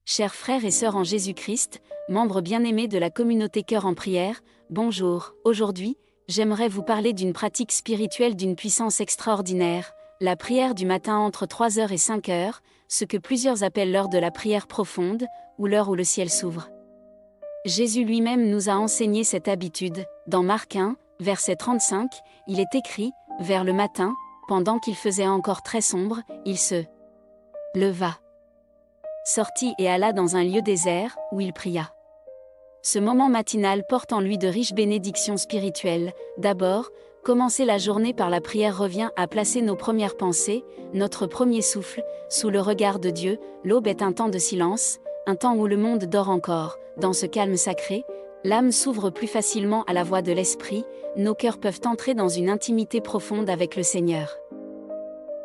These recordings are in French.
Chers frères et sœurs en Jésus-Christ, membres bien-aimés de la communauté Cœur en prière, bonjour. Aujourd'hui, j'aimerais vous parler d'une pratique spirituelle d'une puissance extraordinaire, la prière du matin entre 3 heures et 5 heures, ce que plusieurs appellent l'heure de la prière profonde, ou l'heure où le ciel s'ouvre. Jésus lui-même nous a enseigné cette habitude. Dans Marc 1, verset 35, il est écrit, « Vers le matin, pendant qu'il faisait encore très sombre, il se leva, sortit et alla dans un lieu désert, où il pria. » Ce moment matinal porte en lui de riches bénédictions spirituelles. D'abord, commencer la journée par la prière revient à placer nos premières pensées, notre premier souffle, sous le regard de Dieu. L'aube est un temps de silence, un temps où le monde dort encore. Dans ce calme sacré, l'âme s'ouvre plus facilement à la voix de l'Esprit, nos cœurs peuvent entrer dans une intimité profonde avec le Seigneur.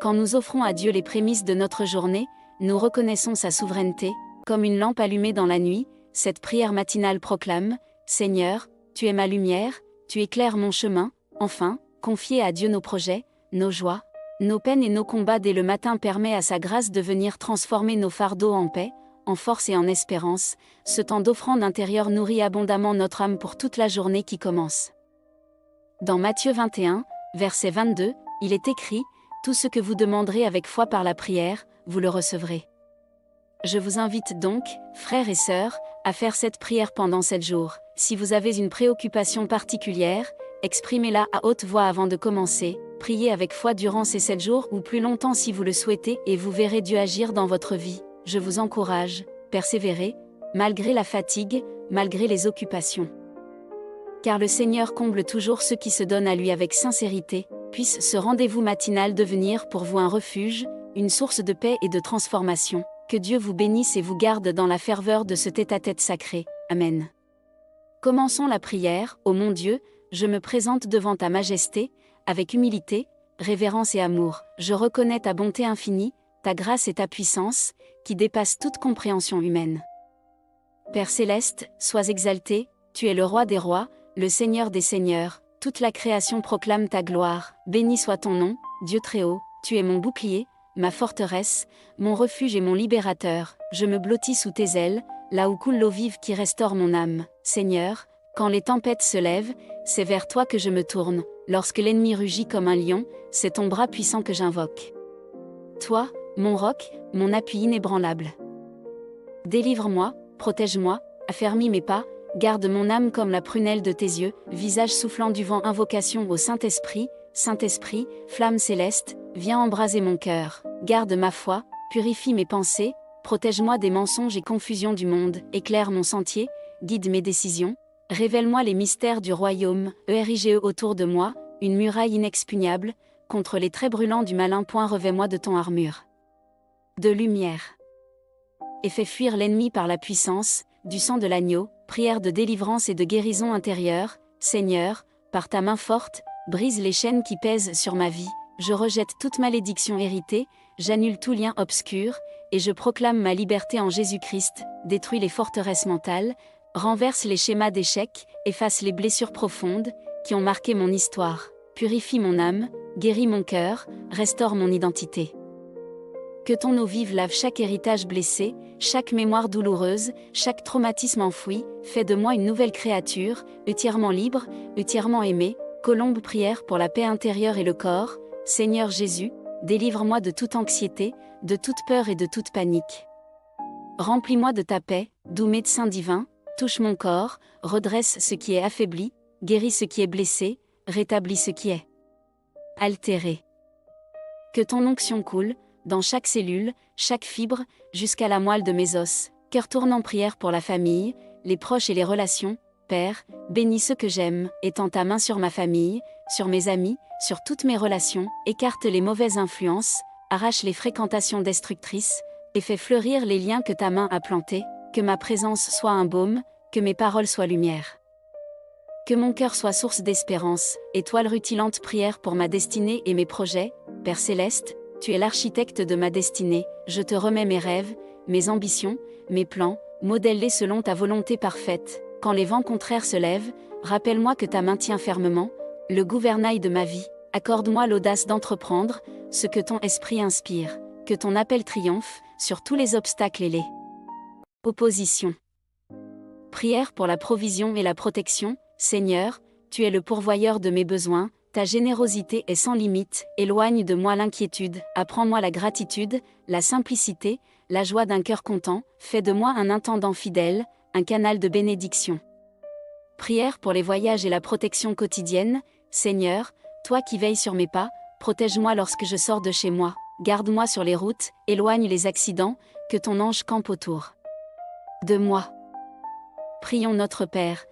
Quand nous offrons à Dieu les prémices de notre journée, nous reconnaissons sa souveraineté, comme une lampe allumée dans la nuit. Cette prière matinale proclame, « Seigneur, tu es ma lumière, tu éclaires mon chemin ». Enfin, confier à Dieu nos projets, nos joies, nos peines et nos combats dès le matin permet à sa grâce de venir transformer nos fardeaux en paix, en force et en espérance. Ce temps d'offrande intérieure nourrit abondamment notre âme pour toute la journée qui commence. Dans Matthieu 21, verset 22, il est écrit, « Tout ce que vous demanderez avec foi par la prière, vous le recevrez ». Je vous invite donc, frères et sœurs, à faire cette prière pendant 7 jours. Si vous avez une préoccupation particulière, exprimez-la à haute voix avant de commencer. Priez avec foi durant ces 7 jours ou plus longtemps si vous le souhaitez et vous verrez Dieu agir dans votre vie. Je vous encourage, persévérez, malgré la fatigue, malgré les occupations. Car le Seigneur comble toujours ceux qui se donnent à lui avec sincérité. Puisse ce rendez-vous matinal devenir pour vous un refuge, une source de paix et de transformation. Que Dieu vous bénisse et vous garde dans la ferveur de ce tête-à-tête sacré. Amen. Commençons la prière. Ô mon Dieu, je me présente devant ta majesté, avec humilité, révérence et amour. Je reconnais ta bonté infinie, ta grâce et ta puissance, qui dépassent toute compréhension humaine. Père céleste, sois exalté, tu es le roi des rois, le Seigneur des seigneurs, toute la création proclame ta gloire. Béni soit ton nom, Dieu très haut, tu es mon bouclier, ma forteresse, mon refuge et mon libérateur. Je me blottis sous tes ailes, là où coule l'eau vive qui restaure mon âme. Seigneur, quand les tempêtes se lèvent, c'est vers toi que je me tourne. Lorsque l'ennemi rugit comme un lion, c'est ton bras puissant que j'invoque. Toi, mon roc, mon appui inébranlable. Délivre-moi, protège-moi, affermis mes pas, garde mon âme comme la prunelle de tes yeux. Visage soufflant du vent, invocation au Saint-Esprit. Saint-Esprit, flamme céleste, viens embraser mon cœur. Garde ma foi, purifie mes pensées, protège-moi des mensonges et confusions du monde, éclaire mon sentier, guide mes décisions, révèle-moi les mystères du royaume, érige autour de moi, une muraille inexpugnable, contre les traits brûlants du malin point revêt-moi de ton armure de lumière. Et fais fuir l'ennemi par la puissance du sang de l'agneau, prière de délivrance et de guérison intérieure. Seigneur, par ta main forte, brise les chaînes qui pèsent sur ma vie, je rejette toute malédiction héritée, j'annule tout lien obscur, et je proclame ma liberté en Jésus-Christ. Détruis les forteresses mentales, renverse les schémas d'échec, efface les blessures profondes, qui ont marqué mon histoire, purifie mon âme, guéris mon cœur, restaure mon identité. Que ton eau vive lave chaque héritage blessé, chaque mémoire douloureuse, chaque traumatisme enfoui, fais de moi une nouvelle créature, entièrement libre, entièrement aimée. Colombe prière pour la paix intérieure et le corps. Seigneur Jésus, délivre-moi de toute anxiété, de toute peur et de toute panique. Remplis-moi de ta paix, doux médecin divin, touche mon corps, redresse ce qui est affaibli, guéris ce qui est blessé, rétablis ce qui est altéré. Que ton onction coule, dans chaque cellule, chaque fibre, jusqu'à la moelle de mes os. Cœur tourne en prière pour la famille, les proches et les relations. Père, bénis ceux que j'aime, étends ta main sur ma famille, sur mes amis, sur toutes mes relations, écarte les mauvaises influences, arrache les fréquentations destructrices, et fais fleurir les liens que ta main a plantés, que ma présence soit un baume, que mes paroles soient lumière. Que mon cœur soit source d'espérance, étoile rutilante prière pour ma destinée et mes projets. Père céleste, tu es l'architecte de ma destinée, je te remets mes rêves, mes ambitions, mes plans, modèle-les selon ta volonté parfaite. Quand les vents contraires se lèvent, rappelle-moi que ta main tient fermement le gouvernail de ma vie. Accorde-moi l'audace d'entreprendre ce que ton esprit inspire. Que ton appel triomphe sur tous les obstacles et les Opposition. Prière pour la provision et la protection. Seigneur, tu es le pourvoyeur de mes besoins, ta générosité est sans limite, éloigne de moi l'inquiétude, apprends-moi la gratitude, la simplicité, la joie d'un cœur content, fais de moi un intendant fidèle, un canal de bénédiction. Prière pour les voyages et la protection quotidienne. Seigneur, toi qui veilles sur mes pas, protège-moi lorsque je sors de chez moi, garde-moi sur les routes, éloigne les accidents, que ton ange campe autour de moi. Prions notre Père,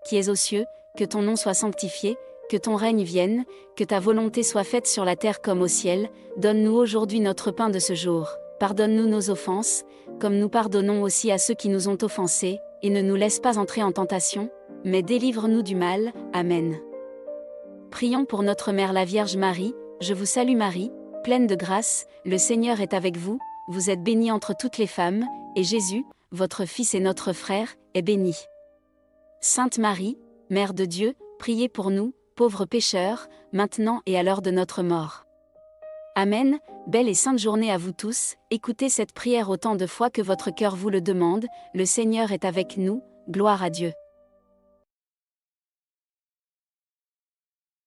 qui es aux cieux, que ton nom soit sanctifié, que ton règne vienne, que ta volonté soit faite sur la terre comme au ciel. Donne-nous aujourd'hui notre pain de ce jour. Pardonne-nous nos offenses, comme nous pardonnons aussi à ceux qui nous ont offensés, et ne nous laisse pas entrer en tentation, mais délivre-nous du mal. Amen. Prions pour notre Mère la Vierge Marie. Je vous salue Marie, pleine de grâce, le Seigneur est avec vous, vous êtes bénie entre toutes les femmes, et Jésus, votre Fils et notre frère, est béni. Sainte Marie, Mère de Dieu, priez pour nous, pauvres pécheurs, maintenant et à l'heure de notre mort. Amen. Belle et sainte journée à vous tous, écoutez cette prière autant de fois que votre cœur vous le demande, le Seigneur est avec nous, gloire à Dieu.